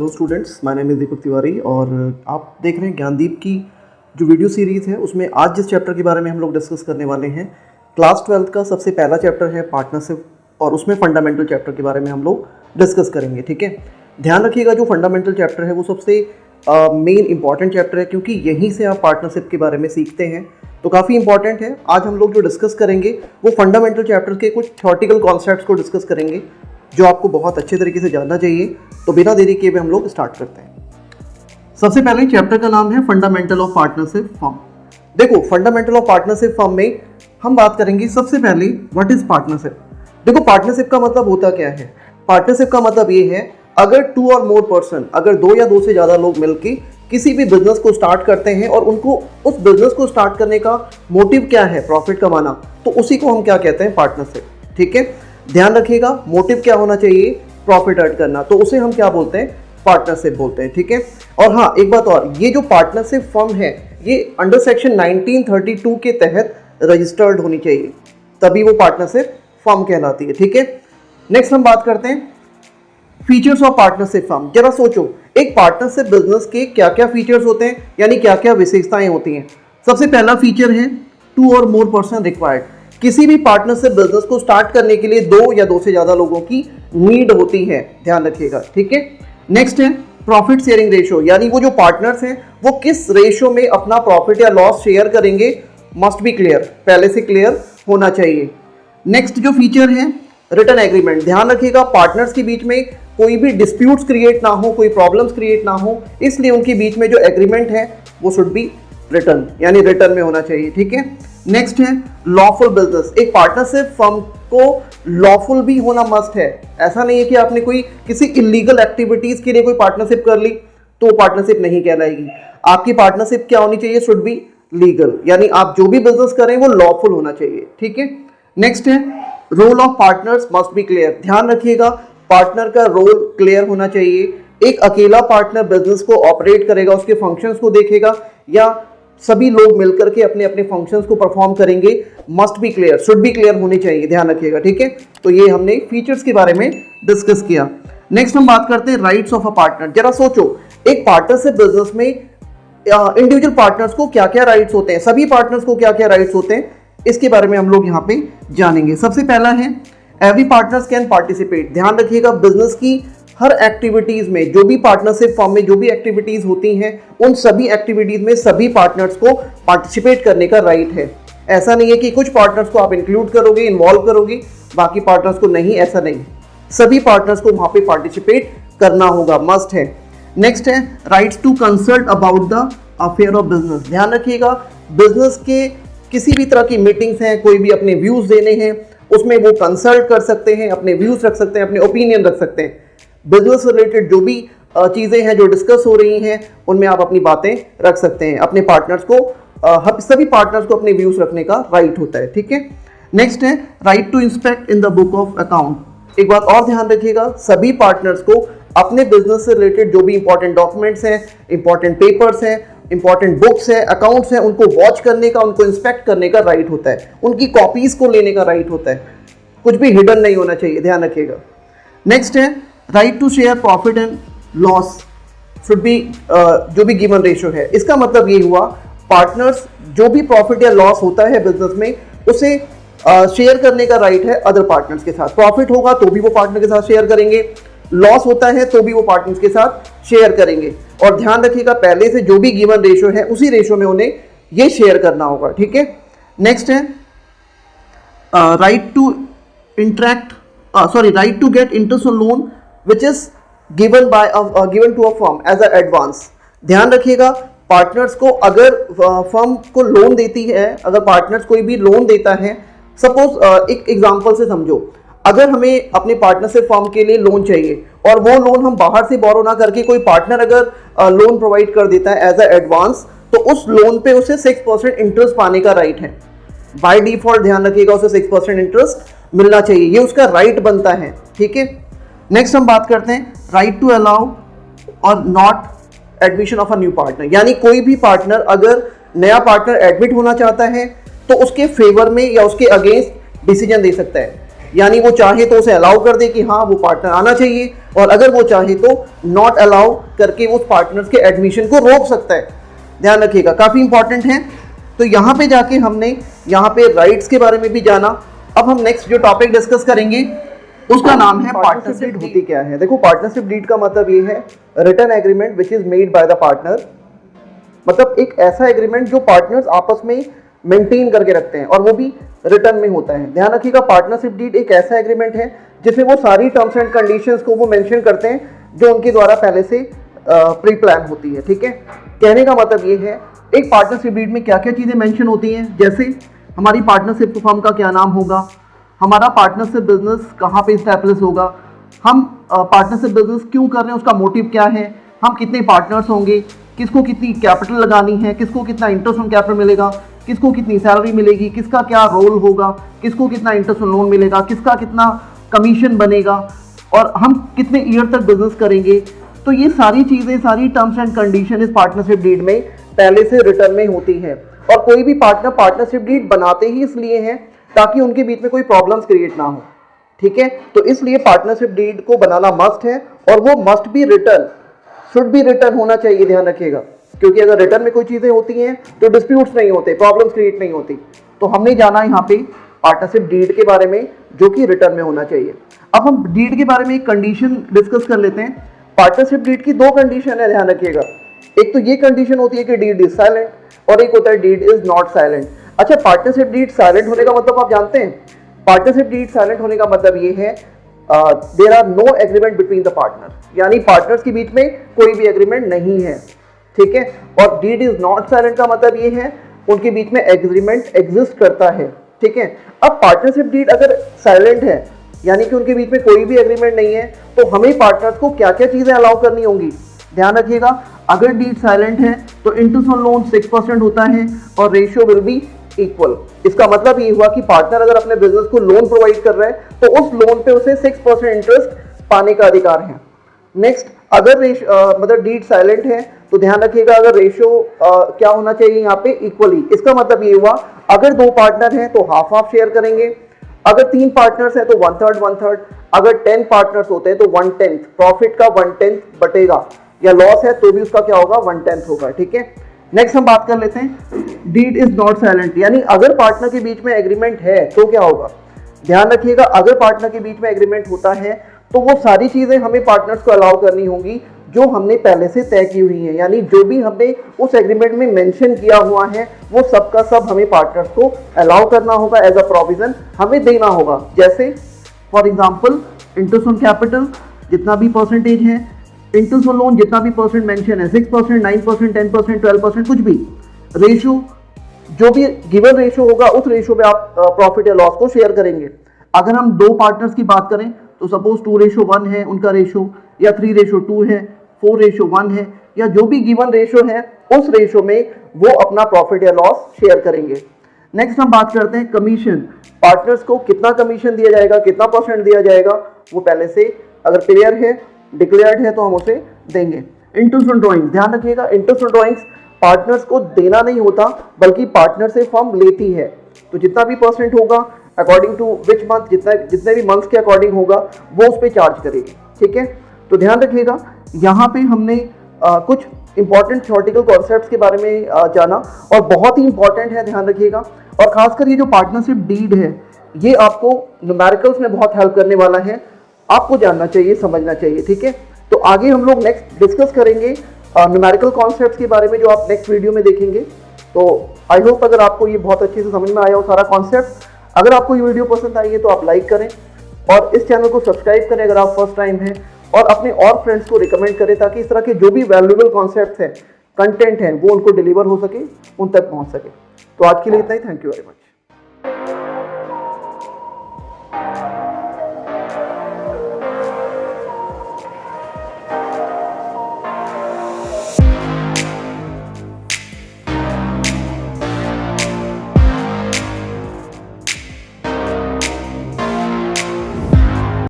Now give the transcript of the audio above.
Hello students, my name is Deepak Tiwari और आप देख रहे हैं ज्ञानदीप की जो वीडियो सीरीज़ है। उसमें आज जिस चैप्टर के बारे में हम लोग डिस्कस करने वाले हैं, क्लास 12 का सबसे पहला चैप्टर है पार्टनरशिप और उसमें फंडामेंटल चैप्टर के बारे में हम लोग डिस्कस करेंगे। ठीक है, ध्यान रखिएगा जो फंडामेंटल चैप्टर है वो सबसे मेन इंपॉर्टेंट चैप्टर है, क्योंकि यहीं से आप पार्टनरशिप के बारे में सीखते हैं, तो काफ़ी इंपॉर्टेंट है। आज हम लोग जो डिस्कस करेंगे वो फंडामेंटल चैप्टर के कुछ थ्योरेटिकल कॉन्सेप्ट्स को डिस्कस करेंगे जो आपको बहुत अच्छे तरीके से जानना चाहिए। तो बिना देरी किए हुए हम लोग स्टार्ट करते हैं। सबसे पहले चैप्टर का नाम है फंडामेंटल ऑफ पार्टनरशिप फर्म। देखो, फंडामेंटल ऑफ पार्टनरशिप फर्म में हम बात करेंगे सबसे पहले व्हाट इज पार्टनरशिप। देखो, पार्टनरशिप का मतलब होता क्या है। पार्टनरशिप का मतलब ये है अगर टू और मोर पर्सन, अगर दो या दो से ज़्यादा लोग मिलकर किसी भी बिजनेस को स्टार्ट करते हैं और उनको उस बिजनेस को स्टार्ट करने का मोटिव क्या है, प्रॉफिट कमाना, तो उसी को हम क्या कहते हैं, पार्टनरशिप। ठीक है, ध्यान रखिएगा मोटिव क्या होना चाहिए, प्रॉफिट अर्न करना, तो उसे हम क्या बोलते हैं, पार्टनरशिप बोलते हैं। ठीक है, और हाँ एक बात और, ये जो पार्टनरशिप फर्म है ये अंडर सेक्शन 1932 के तहत रजिस्टर्ड होनी चाहिए, तभी वो पार्टनरशिप फर्म कहलाती है। ठीक है, नेक्स्ट हम बात करते हैं फीचर्स ऑफ पार्टनरशिप फर्म। जरा सोचो, एक पार्टनरशिप बिजनेस के क्या क्या फीचर्स होते हैं, यानी क्या क्या विशेषताएं होती हैं। सबसे पहला फीचर है टू और मोर पर्सन रिक्वायर्ड। किसी भी पार्टनरशिप बिजनेस को स्टार्ट करने के लिए दो या दो से ज्यादा लोगों की नीड होती है, ध्यान रखिएगा। ठीक है, नेक्स्ट है प्रॉफिट शेयरिंग रेशियो, यानी वो जो पार्टनर्स हैं वो किस रेशियो में अपना प्रॉफिट या लॉस शेयर करेंगे, मस्ट बी क्लियर, पहले से क्लियर होना चाहिए। नेक्स्ट जो फीचर है रिटर्न एग्रीमेंट। ध्यान रखिएगा पार्टनर्स के बीच में कोई भी डिस्प्यूट्स क्रिएट ना हो, कोई प्रॉब्लम्स क्रिएट ना हो, इसलिए उनके बीच में जो एग्रीमेंट है वो शुड बी रिटर्न, यानी रिटर्न में होना चाहिए। ठीक है, नेक्स्ट है लॉफुल बिजनेस। एक पार्टनरशिप फर्म को लॉफुल भी होना मस्ट है। ऐसा नहीं है कि आपने कोई किसी इलीगल एक्टिविटीज के लिए कोई पार्टनरशिप कर ली तो पार्टनरशिप नहीं कहलाएगी। आपकी पार्टनरशिप क्या होनी चाहिए, शुड बी लीगल, यानी आप जो भी बिजनेस करें वो लॉफुल होना चाहिए। ठीक है, नेक्स्ट है role of partners must be clear. ध्यान रखिएगा पार्टनर का रोल क्लियर होना चाहिए। एक अकेला पार्टनर बिजनेस को ऑपरेट करेगा, उसके फंक्शंस को देखेगा, या सभी लोग मिलकर के अपने अपने फंक्शंस को परफॉर्म करेंगे, must be clear, should be clear होनी चाहिए, ध्यान रखिएगा। ठीक है, तो ये हमने फीचर्स के बारे में डिस्कस किया। नेक्स्ट हम बात करते हैं राइट्स ऑफ अ पार्टनर। जरा सोचो, एक पार्टनरशिप बिजनेस में इंडिविजुअल पार्टनर्स को क्या क्या राइट्स होते हैं, सभी पार्टनर्स को क्या क्या राइट्स होते हैं, इसके बारे में हम लोग यहाँ पे जानेंगे। सबसे पहला है एवरी पार्टनर्स कैन पार्टिसिपेट। ध्यान रखिएगा बिजनेस की हर एक्टिविटीज में, जो भी पार्टनरशिप फॉर्म में जो भी एक्टिविटीज होती हैं, उन सभी एक्टिविटीज में सभी पार्टनर्स को पार्टिसिपेट करने का राइट है। ऐसा नहीं है कि कुछ पार्टनर्स को आप इंक्लूड करोगे, इन्वॉल्व करोगे, बाकी पार्टनर्स को नहीं, ऐसा नहीं। सभी पार्टनर्स को वहां पे पार्टिसिपेट करना होगा, मस्ट है। नेक्स्ट है rights to consult about the affair of business. ध्यान रखिएगा बिजनेस के किसी भी तरह की मीटिंग्स हैं, कोई भी अपने व्यूज देने हैं, उसमें वो कंसल्ट कर सकते हैं, अपने व्यूज रख सकते हैं, अपने ओपिनियन रख सकते हैं। बिजनेस रिलेटेड जो भी चीज़ें हैं जो डिस्कस हो रही हैं उनमें आप अपनी बातें रख सकते हैं। अपने पार्टनर्स को सभी पार्टनर्स को अपने व्यूज रखने का राइट होता है। ठीक है, नेक्स्ट है right to inspect in the book of account. एक बात और ध्यान रखिएगा, सभी पार्टनर्स को अपने बिजनेस से रिलेटेड जो भी इंपॉर्टेंट डॉक्यूमेंट्स हैं, इंपॉर्टेंट पेपर्स हैं, इंपॉर्टेंट बुक्स है, अकाउंट्स हैं, उनको वॉच करने का, उनको इंस्पेक्ट करने का राइट होता है, उनकी कॉपीज को लेने का राइट होता है, कुछ भी हिडन नहीं होना चाहिए, ध्यान रखिएगा। नेक्स्ट है right to share profit and loss should be जो भी गिवन रेशियो है। इसका मतलब ये हुआ पार्टनर्स जो भी प्रॉफिट या लॉस होता है बिजनेस में उसे शेयर करने का राइट है अदर पार्टनर्स के साथ। प्रॉफिट होगा तो भी वो पार्टनर के साथ शेयर करेंगे, लॉस होता है तो भी वो पार्टनर्स के साथ शेयर करेंगे। और ध्यान रखिएगा पहले से जो भी गिवन रेशियो है उसी रेशियो में उन्हें ये शेयर करना होगा। ठीक है, नेक्स्ट है right to get interest on loan which is given to a firm as a advance. ध्यान रखिएगा पार्टनर्स को अगर फर्म को लोन देती है, अगर पार्टनर्स कोई भी लोन देता है, सपोज एक एग्जांपल से समझो, अगर हमें अपने पार्टनरशिप फर्म के लिए लोन चाहिए और वो लोन हम बाहर से बोरो ना करके कोई पार्टनर अगर लोन प्रोवाइड कर देता है एज अ एडवांस, तो उस लोन पे उसे 6% इंटरेस्ट पाने का राइट है। बाय डिफॉल्ट ध्यान रखिएगा उसे 6% इंटरेस्ट मिलना चाहिए, ये उसका राइट बनता है। ठीक है, नेक्स्ट हम बात करते हैं राइट टू अलाउ और not admission of a new partner. यानी कोई भी पार्टनर अगर नया पार्टनर एडमिट होना चाहता है तो उसके फेवर में या उसके अगेंस्ट डिसीजन दे सकता है। यानी वो चाहे तो उसे अलाउ कर दे कि हाँ वो पार्टनर आना चाहिए, और अगर वो चाहे तो नॉट अलाउ करके उस पार्टनर्स के एडमिशन को रोक सकता है। ध्यान रखिएगा, काफ़ी इंपॉर्टेंट है। तो यहाँ पे जाके हमने यहाँ पे राइट्स के बारे में भी जाना। अब हम नेक्स्ट जो टॉपिक डिस्कस करेंगे उसका नाम है पार्टनरशिप डीड। होती क्या है? देखो, पार्टनरशिप डीड का मतलब ये है written agreement which is made by the partner. मतलब एक ऐसा एग्रीमेंट जो पार्टनर्स आपस में मेंटेन करके रखते हैं और वो भी रिटर्न में होता है। ध्यान रखिएगा, पार्टनरशिप डीड एक ऐसा एग्रीमेंट है जिसमें वो सारी टर्म्स एंड कंडीशंस को वो मेंशन करते हैं जो उनके द्वारा पहले से प्री प्लान होती है। ठीक है, कहने का मतलब ये है एक पार्टनरशिप डीड में क्या क्या चीज़ें मेंशन होती हैं, जैसे हमारी पार्टनरशिप फर्म का क्या नाम होगा, हमारा पार्टनरशिप बिजनेस कहाँ पे इस्टेब्लिश होगा, हम पार्टनरशिप बिजनेस क्यों कर रहे हैं, उसका मोटिव क्या है, हम कितने पार्टनर्स होंगे, किसको कितनी कैपिटल लगानी है, किसको कितना इंटरेस्ट ऑन कैपिटल मिलेगा, किसको कितनी सैलरी मिलेगी, किसका क्या रोल होगा, किसको कितना इंटरेस्ट ऑन लोन मिलेगा, किसका कितना कमीशन बनेगा, और हम कितने ईयर तक बिजनेस करेंगे। तो ये सारी चीज़ें, सारी टर्म्स एंड कंडीशन इस पार्टनरशिप डीड में पहले से रिटर्न में होती है। और कोई भी पार्टनर पार्टनरशिप डीड बनाते ही इसलिए हैं ताकि उनके बीच में कोई प्रॉब्लम्स क्रिएट ना हो। ठीक है, तो इसलिए पार्टनरशिप डीड को बनाना मस्ट है, और वो must be return, should be return होना चाहिए। ध्यान रखिएगा, क्योंकि अगर रिटर्न में कोई चीज़ें होती हैं तो डिस्प्यूट्स नहीं होते, प्रॉब्लम्स क्रिएट नहीं होती। तो हमने जाना यहाँ पे पार्टनरशिप डीड के बारे में जो कि रिटर्न में होना चाहिए। अब हम डीड के बारे में एक कंडीशन डिस्कस कर लेते हैं। पार्टनरशिप डीड की दो कंडीशन है, ध्यान रखिएगा। एक तो ये कंडीशन होती है कि डीड इज साइलेंट, और एक होता है डीड इज नॉट साइलेंट। अच्छा, पार्टनरशिप डीड साइलेंट होने का मतलब आप जानते हैं? पार्टनरशिप डीड साइलेंट होने का मतलब ये है there are no agreement between the partner, यानी पार्टनर्स के बीच में कोई भी एग्रीमेंट नहीं है। ठीक है, और डीड इज नॉट साइलेंट का मतलब ये है उनके बीच में एग्रीमेंट एग्जिस्ट करता है। ठीक है, अब पार्टनरशिप डीड अगर साइलेंट है, यानी कि उनके बीच में कोई भी एग्रीमेंट नहीं है, तो हमें पार्टनर्स को क्या क्या चीजें अलाउ करनी होंगी? ध्यान रखिएगा, अगर डीड साइलेंट है तो इंटरेस्ट ऑन लोन 6% होता है और रेशियो विल बी इक्वल। इसका मतलब ये हुआ कि पार्टनर अगर अपने बिजनेस को लोन प्रोवाइड कर रहा है तो उस लोन पे उसे 6% इंटरेस्ट पाने का अधिकार है। नेक्स्ट, अगर मतलब डीड साइलेंट है तो ध्यान रखिएगा, अगर रेशियो क्या होना चाहिए यहाँ पे? इक्वली। इसका मतलब ये हुआ अगर 2 पार्टनर हैं तो हाफ हाफ शेयर करेंगे, अगर 3 पार्टनर्स हैं तो 1/3, अगर 10 पार्टनर्स होते हैं तो 1/10, प्रॉफिट का 1/10 बटेगा, या लॉस है तो भी उसका क्या होगा? 1/10 होगा। ठीक है, नेक्स्ट हम बात कर लेते हैं डीड इज नॉट साइलेंट, यानी अगर पार्टनर के बीच में एग्रीमेंट है तो क्या होगा? ध्यान रखिएगा, अगर पार्टनर के बीच में एग्रीमेंट होता है तो वो सारी चीजें हमें पार्टनर्स को अलाउ करनी होंगी जो हमने पहले से तय की हुई है, यानी जो भी हमने उस एग्रीमेंट में मेंशन किया हुआ है वो सब का सब हमें पार्टनर्स को अलाउ करना होगा, एज अ प्रोविजन हमें देना होगा। जैसे for example interest on capital जितना भी परसेंटेज है, इंटरेस्ट ऑन लोन जितना भी परसेंट मेंशन है, 6%, 9%, 10%, 12%, कुछ भी रेशियो, जो भी गिवन रेशियो होगा उस रेशियो पे आप प्रॉफिट या लॉस को शेयर करेंगे। अगर हम 2 पार्टनर्स की बात करें तो सपोज 2:1 है उनका रेशियो, या 3:2 है, 4:1 है, या जो भी गिवन रेशियो है उस रेशियो में वो अपना प्रॉफिट या लॉस शेयर करेंगे। नेक्स्ट हम बात करते हैं कमीशन। पार्टनर्स को कितना कमीशन दिया जाएगा, कितना परसेंट दिया जाएगा, वो पहले से अगर क्लियर है, डिक्लेयर्ड है तो हम उसे देंगे। इंटरेस्ट ऑन ड्रॉइंग्स, ध्यान रखिएगा, इंटरेस्ट ऑन ड्रॉइंग्स पार्टनर्स को देना नहीं होता बल्कि पार्टनर से फर्म लेती है। तो जितना भी परसेंट होगा अकॉर्डिंग टू विच मंथ, जितने भी मंथ्स के अकॉर्डिंग होगा वो उस पर चार्ज करेगी। ठीक है, तो ध्यान रखिएगा, यहाँ पे हमने कुछ इंपॉर्टेंट थ्योरेटिकल कॉन्सेप्ट्स के बारे में जाना, और बहुत ही इंपॉर्टेंट है, ध्यान रखिएगा। और खासकर ये जो पार्टनरशिप डीड है ये आपको न्यूमेरिकल्स में बहुत हेल्प करने वाला है, आपको जानना चाहिए, समझना चाहिए। ठीक है, तो आगे हम लोग नेक्स्ट डिस्कस करेंगे न्यूमेरिकल कॉन्सेप्ट्स के बारे में, जो आप नेक्स्ट वीडियो में देखेंगे। तो आई होप अगर आपको ये बहुत अच्छे से समझ में आया हो सारा कॉन्सेप्ट। अगर आपको ये वीडियो पसंद आई है तो आप लाइक करें और इस चैनल को सब्सक्राइब करें अगर आप फर्स्ट टाइम हैं, और अपने और फ्रेंड्स को रिकमेंड करें ताकि इस तरह के जो भी वैल्यूएबल कॉन्सेप्ट्स हैं, कंटेंट हैं, वो उनको डिलीवर हो सके, उन तक पहुंच सके। तो आज के लिए इतना ही, थैंक यू वेरी मच।